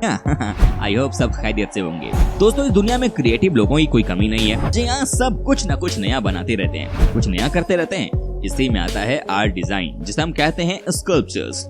I hope सब खैरियत से होंगे। दोस्तों, इस दुनिया में क्रिएटिव लोगों की कोई कमी नहीं है। जी हाँ, सब कुछ न कुछ नया बनाते रहते हैं, कुछ नया करते रहते हैं। इसी में आता है आर्ट डिजाइन, जिसे हम कहते हैं स्कल्पचर्स।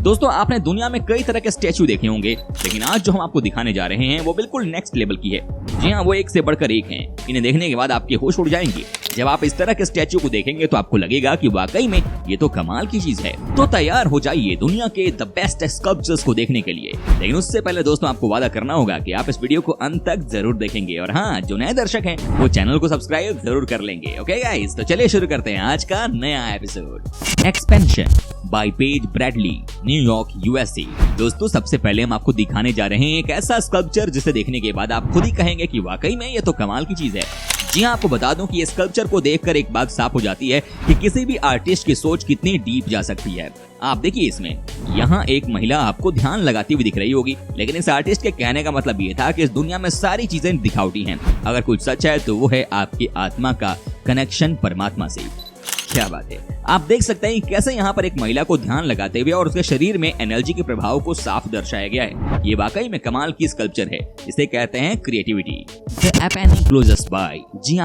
दोस्तों, आपने दुनिया में कई तरह के स्टैचू देखे होंगे, लेकिन आज जो हम आपको दिखाने जा रहे हैं वो बिल्कुल नेक्स्ट लेवल की है। जी हाँ, वो एक से बढ़कर एक हैं। इन्हें देखने के बाद आपके होश उड़ जाएंगे। जब आप इस तरह के स्टैचू को देखेंगे तो आपको लगेगा कि वाकई में ये तो कमाल की चीज है। तो तैयार हो जाइए दुनिया के द बेस्ट स्कल्पचर्स को देखने के लिए। लेकिन उससे पहले दोस्तों, आपको वादा करना होगा कि आप इस वीडियो को अंत तक जरूर देखेंगे। और हाँ, जो नए दर्शक हैं वो चैनल को सब्सक्राइब जरूर कर लेंगे। ओके गाइस, तो चलिए शुरू करते हैं आज का नया episode. Expansion bye page Bradley, New York, USA. दोस्तों, सबसे पहले हम आपको दिखाने जा रहे हैं एक ऐसा स्कल्पचर जिसे देखने के बाद आप खुद ही कहेंगे कि वाकई में ये तो कमाल की चीज है। जी हाँ, आपको बता दूं कि ये स्कल्पचर को देखकर एक बात साफ हो जाती है कि किसी भी आर्टिस्ट की सोच कितनी डीप जा सकती है। आप देखिए, इसमें यहाँ एक महिला आपको ध्यान लगाती हुई दिख रही होगी, लेकिन इस आर्टिस्ट के कहने का मतलब ये था कि इस दुनिया में सारी चीजें दिखावटी हैं। अगर कुछ सच है तो वो है आपकी आत्मा का कनेक्शन परमात्मा से। क्या बात है। आप देख सकते हैं कैसे यहाँ पर एक महिला को ध्यान लगाते हुए और उसके शरीर में एनर्जी के प्रभाव को साफ दर्शाया गया है। ये वाकई में कमाल की स्कल्पचर है। इसे कहते हैं creativity. The Apennine colossus by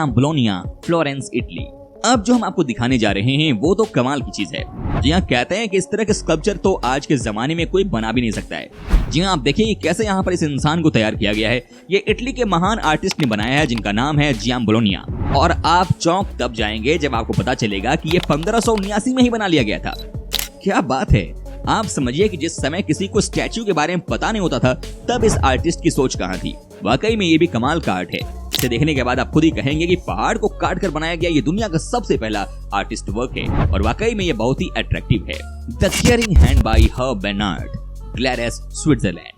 Bologna, Florence, Italy. अब जो हम आपको दिखाने जा रहे हैं वो तो कमाल की चीज है। जी हाँ, कहते हैं कि इस तरह के स्कल्पचर तो आज के जमाने में कोई बना भी नहीं सकता है। जी हाँ, आप देखिए कैसे यहाँ पर इस इंसान को तैयार किया गया है। ये इटली के महान आर्टिस्ट ने बनाया है, जिनका नाम है बोलोनिया। और आप चौंक तब जाएंगे जब आपको पता चलेगा कि ये 1579 में ही बना लिया गया था। क्या बात है। आप समझिए कि जिस समय किसी को स्टैचू के बारे में पता नहीं होता था, तब इस आर्टिस्ट की सोच कहाँ थी। वाकई में ये भी कमाल का आर्ट है। इसे देखने के बाद आप खुद ही कहेंगे कि पहाड़ को काट कर बनाया गया ये दुनिया का सबसे पहला आर्टिस्ट वर्क है। और वाकई में ये बहुत ही अट्रैक्टिव है। The caring hand by Herb Benard, Glarus, Switzerland.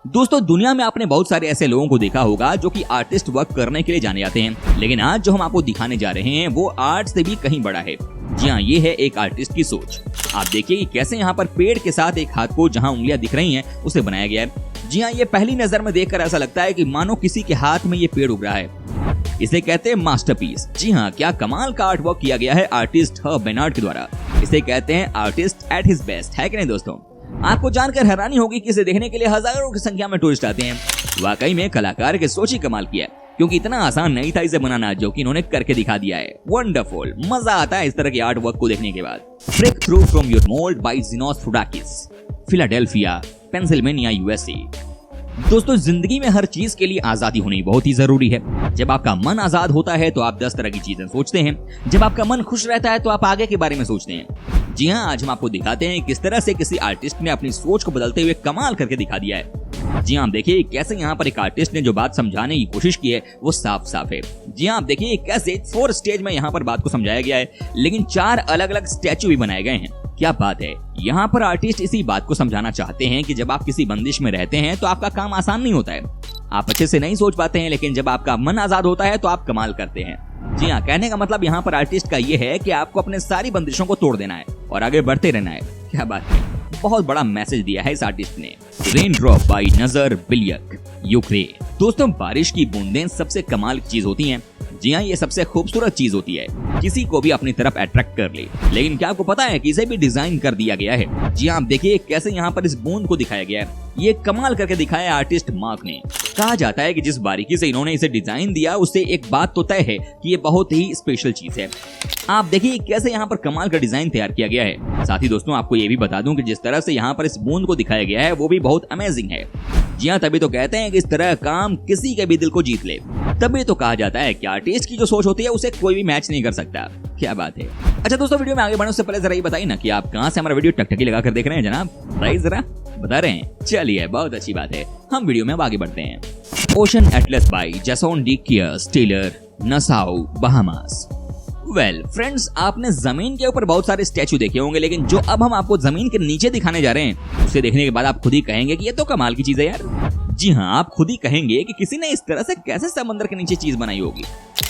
दोस्तों, दुनिया में आपने बहुत सारे ऐसे लोगों को देखा होगा जो कि आर्टिस्ट वर्क करने के लिए जाने जाते हैं, लेकिन आज जो हम आपको दिखाने जा रहे हैं वो आर्ट से भी कहीं बड़ा है। जी हाँ, ये है एक आर्टिस्ट की सोच। आप देखिए कि कैसे यहाँ पर पेड़ के साथ एक हाथ को जहाँ उंगलियां दिख रही हैं उसे बनाया गया है। जी हाँ, ये पहली नजर में देखकर ऐसा लगता है कि मानो किसी के हाथ में ये पेड़ उग रहा है। इसे कहते हैं मास्टरपीस। जी हाँ, क्या कमाल का आर्ट वर्क किया गया है आर्टिस्ट हर्ब बेनार्ड के द्वारा। इसे कहते हैं आर्टिस्ट एट हिज बेस्ट, है कि नहीं दोस्तों? आपको जानकर हैरानी होगी कि इसे देखने के लिए हजारों की संख्या में टूरिस्ट आते हैं। वाकई में कलाकार के सोच ही कमाल की है, क्योंकि इतना आसान नहीं था इसे बनाना, जो कि इन्होंने करके दिखा दिया है। वंडरफुल, मजा आता है इस तरह के आर्ट वर्क को देखने के बाद। Break through from your mould by Zenos Frudakis, Philadelphia, Pennsylvania, USA. दोस्तों, जिंदगी में हर चीज के लिए आजादी होनी बहुत ही जरूरी है। जब आपका मन आजाद होता है तो आप 10 तरह की चीजें सोचते हैं। जब आपका मन खुश रहता है तो आप आगे के बारे में सोचते हैं। जी हाँ, आज हम आपको दिखाते हैं किस तरह से किसी आर्टिस्ट ने अपनी सोच को बदलते हुए कमाल करके दिखा दिया है। जी हाँ, आप देखिए कैसे यहाँ पर एक आर्टिस्ट ने जो बात समझाने की कोशिश की है वो साफ साफ है। जी हाँ, आप देखिए कैसे 4 स्टेज में यहाँ पर बात को समझाया गया है, लेकिन 4 अलग अलग स्टैचू भी बनाए गए हैं। क्या बात है। यहाँ पर आर्टिस्ट इसी बात को समझाना चाहते हैं कि जब आप किसी बंदिश में रहते हैं तो आपका काम आसान नहीं होता है, आप अच्छे से नहीं सोच पाते हैं, लेकिन जब आपका मन आजाद होता है तो आप कमाल करते हैं। जी हाँ, कहने का मतलब यहाँ पर आर्टिस्ट का ये है कि आपको अपने सारी बंदिशों को तोड़ देना है और आगे बढ़ते रहना है। क्या बात है, बहुत बड़ा मैसेज दिया है इस आर्टिस्ट ने। रेन ड्रॉप बाय नजर बिलियक, यूक्रेन। दोस्तों, बारिश की बूंदें सबसे कमाल की चीज होती हैं। जी हाँ, ये सबसे खूबसूरत चीज होती है, किसी को भी अपनी तरफ अट्रैक्ट कर ले। लेकिन क्या आपको पता है कि इसे भी डिजाइन कर दिया गया है। जी हाँ, आप देखिए कैसे यहाँ पर इस बूंद को दिखाया गया है। ये कमाल करके दिखाया आर्टिस्ट मार्क ने। कहा जाता है कि जिस बारीकी से इन्होंने इसे डिजाइन दिया उससे एक बात तो तय है कि ये बहुत ही स्पेशल चीज है। आप देखिए कैसे यहाँ पर कमाल का डिजाइन तैयार किया गया है। साथ ही दोस्तों, आपको ये भी बता दूं कि जिस तरह से यहाँ पर इस बूंद को दिखाया गया है वो भी बहुत अमेजिंग है। जी हाँ, तभी तो कहते हैं कि इस तरह काम किसी के भी दिल को जीत ले। तभी तो कहा जाता है कि आर्टिस्ट की जो सोच होती है उसे कोई भी मैच नहीं कर सकता। क्या बात है। अच्छा दोस्तों, वीडियो में आगे बढ़ने से पहले जरा ये बताइए ना कि आप कहाँ से हमारा वीडियो टकटकी लगाकर देख रहे हैं जनाब, राइट? जरा बता रहे हैं। चलिए, बहुत अच्छी बात है। हम वीडियो में अब आगे बढ़ते हैं। Ocean atlas by Jason de Caires Taylor, Nassau, Bahamas. Well friends, आपने जमीन के ऊपर बहुत सारे स्टैचू देखे होंगे, लेकिन जो अब हम आपको जमीन के नीचे दिखाने जा रहे हैं उसे देखने के बाद आप खुद ही कहेंगे कि ये तो कमाल की चीज है यार। जी हाँ, आप खुद ही कहेंगे कि किसी ने इस तरह से कैसे समंदर के नीचे चीज बनाई होगी।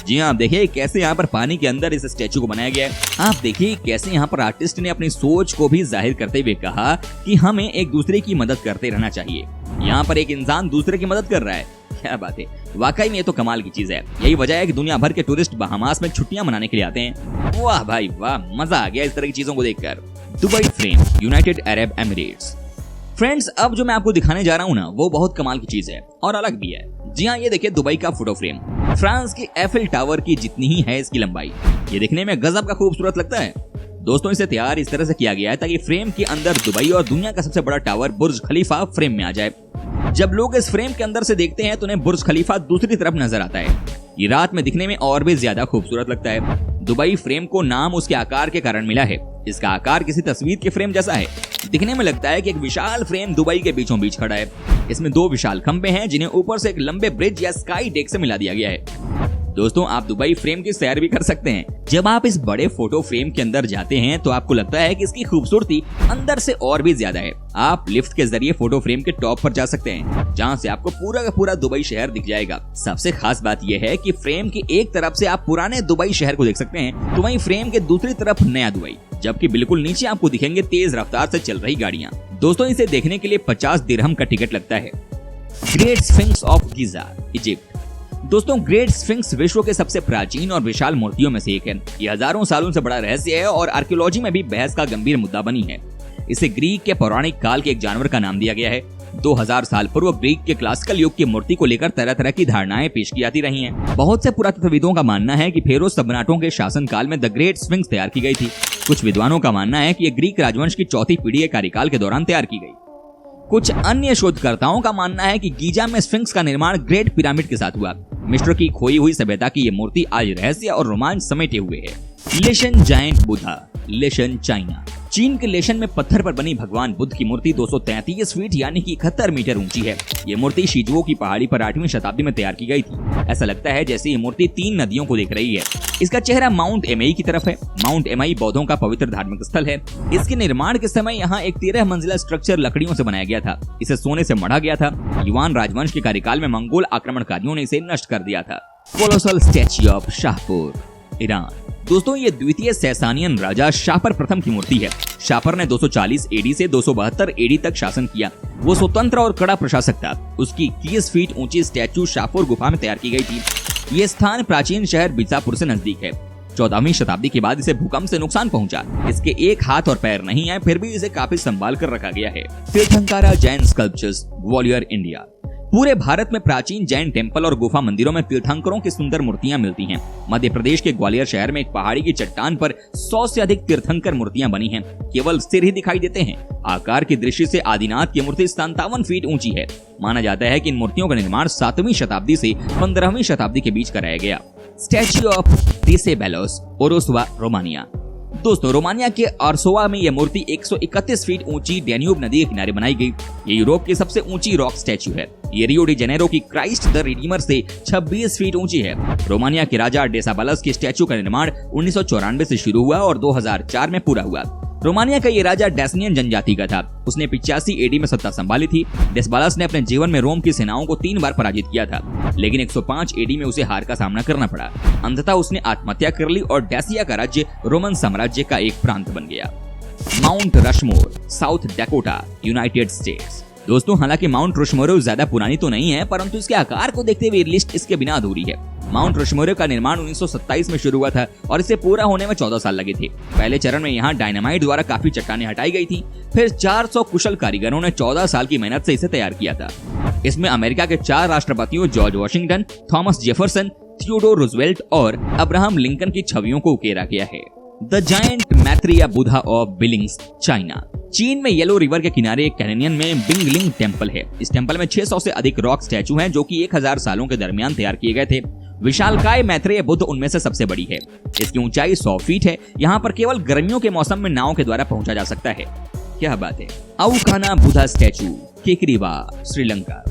जी हाँ, आप देखिए कैसे यहाँ पर पानी के अंदर इस स्टैचू को बनाया गया है। आप देखिए कैसे यहाँ पर आर्टिस्ट ने अपनी सोच को भी जाहिर करते हुए कहा कि हमें एक दूसरे की मदद करते रहना चाहिए। यहाँ पर एक इंसान दूसरे की मदद कर रहा है। क्या बात है, वाकई में ये तो कमाल की चीज है। यही वजह है कि दुनिया भर के टूरिस्ट बहामास में छुट्टियां मनाने के लिए आते हैं। वाह भाई वाह, मजा आ गया इस तरह की चीजों को देखकर। Dubai frame, United Arab Emirates. Friends, अब जो मैं आपको दिखाने जा रहा हूँ ना, वो बहुत कमाल की चीज है और अलग भी है। जी हाँ, ये देखिए दुबई का फोटो फ्रेम। फ्रांस की एफिल टावर की जितनी ही है इसकी लंबाई। ये दिखने में गजब का खूबसूरत लगता है। दोस्तों, इसे तैयार इस तरह से किया गया है ताकि फ्रेम के अंदर दुबई और दुनिया का सबसे बड़ा टावर बुर्ज खलीफा फ्रेम में आ जाए। जब लोग इस फ्रेम के अंदर से देखते हैं तो उन्हें बुर्ज खलीफा दूसरी तरफ नजर आता है। ये रात में दिखने में और भी ज्यादा खूबसूरत लगता है। दुबई फ्रेम को नाम उसके आकार के कारण मिला है। इसका आकार किसी तस्वीर के फ्रेम जैसा है। दिखने में लगता है कि एक विशाल फ्रेम दुबई के बीचों बीच खड़ा है। इसमें 2 विशाल खंभे हैं जिन्हें ऊपर से एक लंबे ब्रिज या स्काई डेक से मिला दिया गया है। दोस्तों, आप दुबई फ्रेम की सैर भी कर सकते हैं। जब आप इस बड़े फोटो फ्रेम के अंदर जाते हैं तो आपको लगता है कि इसकी खूबसूरती अंदर से और भी ज्यादा है। आप लिफ्ट के जरिए फोटो फ्रेम के टॉप पर जा सकते हैं, जहां से आपको पूरा का पूरा दुबई शहर दिख जाएगा। सबसे खास बात यह है कि फ्रेम की एक तरफ से आप पुराने दुबई शहर को देख सकते हैं, तो वहीं फ्रेम के दूसरी तरफ नया दुबई, जबकि बिल्कुल नीचे आपको दिखेंगे तेज रफ्तार से चल रही गाड़ियां। दोस्तों, इसे देखने के लिए 50 दिरहम का टिकट लगता है। Great Sphinx of Giza, Egypt. दोस्तों, ग्रेट स्फिंक्स विश्व के सबसे प्राचीन और विशाल मूर्तियों में से एक है। ये हजारों सालों से बड़ा रहस्य है और आर्कियोलॉजी में भी बहस का गंभीर मुद्दा बनी है। इसे ग्रीक के पौराणिक काल के एक जानवर का नाम दिया गया है। 2000 साल पूर्व ग्रीक के क्लासिकल युग की मूर्ति को लेकर तरह तरह की धारणाएं पेश की जाती रही हैं। बहुत से पुरातत्वविदों का मानना है कि फेरोज सम्राटों के शासनकाल में द ग्रेट स्फिंक्स तैयार की गई थी। कुछ विद्वानों का मानना है कि ये ग्रीक राजवंश की चौथी पीढ़ी के कार्यकाल के दौरान तैयार की गई। कुछ अन्य शोधकर्ताओं का मानना है कि गीजा में स्फिंक्स का निर्माण ग्रेट पिरामिड के साथ हुआ। मिस्र की खोई हुई सभ्यता की ये मूर्ति आज रहस्य और रोमांच समेटे हुए है। लेशन जायंट बुद्धा, लेशन, चाइना। चीन के लेशन में पत्थर पर बनी भगवान बुद्ध की मूर्ति 233 फीट यानी कि 71 मीटर ऊंची है। ये मूर्ति शिजुओ की पहाड़ी पर 8वीं शताब्दी में तैयार की गई थी। ऐसा लगता है जैसे ये मूर्ति 3 नदियों को देख रही है। इसका चेहरा माउंट एमई की तरफ है। माउंट एमई बौद्धों का पवित्र धार्मिक स्थल है। इसके निर्माण के समय यहाँ एक 13 मंजिला स्ट्रक्चर लकड़ियों से बनाया गया था। इसे सोने से मढ़ा गया था। युआन राजवंश के कार्यकाल में मंगोल आक्रमणकारियों ने इसे नष्ट कर दिया था। Colossal statue of Shahpur, Iran. दोस्तों, ये द्वितीय सैसानियन राजा शापर प्रथम की मूर्ति है। शापर ने 240 एडी से 272 एडी तक शासन किया। वो स्वतंत्र और कड़ा प्रशासक था। उसकी 30 फीट ऊंची स्टैच्यू शाहपुर गुफा में तैयार की गई थी। ये स्थान प्राचीन शहर बीजापुर से नजदीक है। 14वीं शताब्दी के बाद इसे भूकंप से नुकसान पहुंचा। इसके एक हाथ और पैर नहीं है, फिर भी इसे काफी संभाल कर रखा गया है। Tirthankara Jain sculptures, Gwalior, India. पूरे भारत में प्राचीन जैन टेम्पल और गुफा मंदिरों में तीर्थंकरों की सुंदर मूर्तियां मिलती हैं। मध्य प्रदेश के ग्वालियर शहर में एक पहाड़ी की चट्टान पर 100 से अधिक तीर्थंकर मूर्तियां बनी हैं। केवल सिर ही दिखाई देते हैं। आकार की दृष्टि से आदिनाथ की मूर्ति 57 फीट ऊंची है। माना जाता है कि इन मूर्तियों का निर्माण 7वीं शताब्दी से 15वीं शताब्दी के बीच कराया गया। Statue of Decebalus, Orsova, Romania. दोस्तों, रोमानिया के आर्सोवा में यह मूर्ति 131 फीट ऊंची डैन्यूब नदी के किनारे बनाई गई। ये यूरोप की सबसे ऊंची रॉक स्टैच्यू है। ये रियो डी जेनेरो की क्राइस्ट द रिडीमर से 26 फीट ऊंची है। रोमानिया के राजा डेसाबालस की स्टैच्यू का निर्माण 1994 से शुरू हुआ और 2004 में पूरा हुआ। रोमानिया का ये राजा डेसनियन जनजाति का था। उसने 85 एडी में सत्ता संभाली थी। डेसबालस ने अपने जीवन में रोम की सेनाओं को 3 बार पराजित किया था, लेकिन 105 एडी में उसे हार का सामना करना पड़ा। अंततः उसने आत्महत्या कर ली और डेसिया का राज्य रोमन साम्राज्य का एक प्रांत बन गया। Mount Rushmore, South Dakota, United States. दोस्तों, हालांकि माउंट रशमोर ज्यादा पुरानी तो नहीं है, परंतु इसके आकार को देखते हुए लिस्ट इसके बिना अधूरी है। माउंट रशमोर का निर्माण 1927 में शुरू हुआ था और इसे पूरा होने में 14 साल लगे थे। पहले चरण में यहाँ डायनामाइट द्वारा काफी चट्टानें हटाई गई थी। फिर 400 कुशल कारीगरों ने 14 साल की मेहनत से इसे तैयार किया था। इसमें अमेरिका के 4 राष्ट्रपतियों George Washington, Thomas Jefferson, Theodore Roosevelt और अब्राहम लिंकन की छवियों को उकेरा गया है। The giant Maitreya Buddha of Billings, China. चीन में येलो रिवर के किनारे एक कैनियन में बिंगलिंग टेम्पल है। इस टेम्पल में 600 से अधिक रॉक स्टैचू हैं, जो कि 1000 सालों के दरमियान तैयार किए गए थे। विशालकाय मैत्रेय बुद्ध उनमें से सबसे बड़ी है। इसकी ऊंचाई 100 फीट है। यहाँ पर केवल गर्मियों के मौसम में नाव के द्वारा पहुंचा जा सकता है। क्या बात है। अवकाना बुद्धा स्टैचू, केकरीवा, श्रीलंका।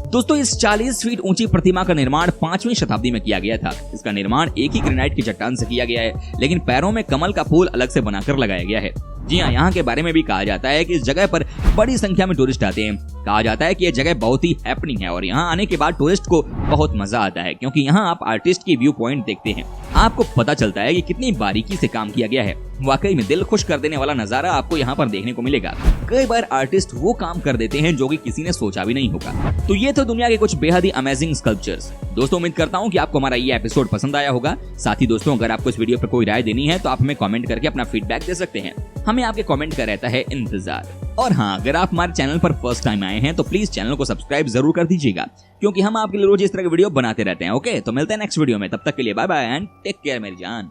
दोस्तों, इस 40 फीट ऊंची प्रतिमा का निर्माण 5वीं शताब्दी में किया गया था। इसका निर्माण एक ही ग्रेनाइट की चट्टान से किया गया है, लेकिन पैरों में कमल का फूल अलग से बनाकर लगाया गया है। जी हाँ, यहाँ के बारे में भी कहा जाता है कि इस जगह पर बड़ी संख्या में टूरिस्ट आते हैं। कहा जाता है कि यह जगह बहुत ही हैपनिंग है और यहाँ आने के बाद टूरिस्ट को बहुत मजा आता है, क्योंकि यहाँ आप आर्टिस्ट की व्यू पॉइंट देखते हैं। आपको पता चलता है कि कितनी बारीकी से काम किया गया है। वाकई में दिल खुश कर देने वाला नजारा आपको यहाँ पर देखने को मिलेगा। कई बार आर्टिस्ट वो काम कर देते हैं जो कि किसी ने सोचा भी नहीं होगा। तो ये तो दुनिया के कुछ बेहद ही अमेजिंग स्कल्पचर्स। दोस्तों उम्मीद करता हूँ कि आपको हमारा ये एपिसोड पसंद आया होगा। साथ ही दोस्तों अगर आपको इस वीडियो पर कोई राय देनी है तो आप हमें कमेंट करके अपना फीडबैक दे सकते हैं। हमें आपके कमेंट का रहता है इंतजार। और हाँ, अगर आप हमारे चैनल पर फर्स्ट टाइम आए हैं तो प्लीज चैनल को सब्सक्राइब जरूर कर दीजिएगा, क्योंकि हम आपके लिए रोज इस तरह के वीडियो बनाते रहते हैं। ओके, तो मिलते हैं नेक्स्ट वीडियो में। तब तक के लिए bye bye and take care मेरी जान।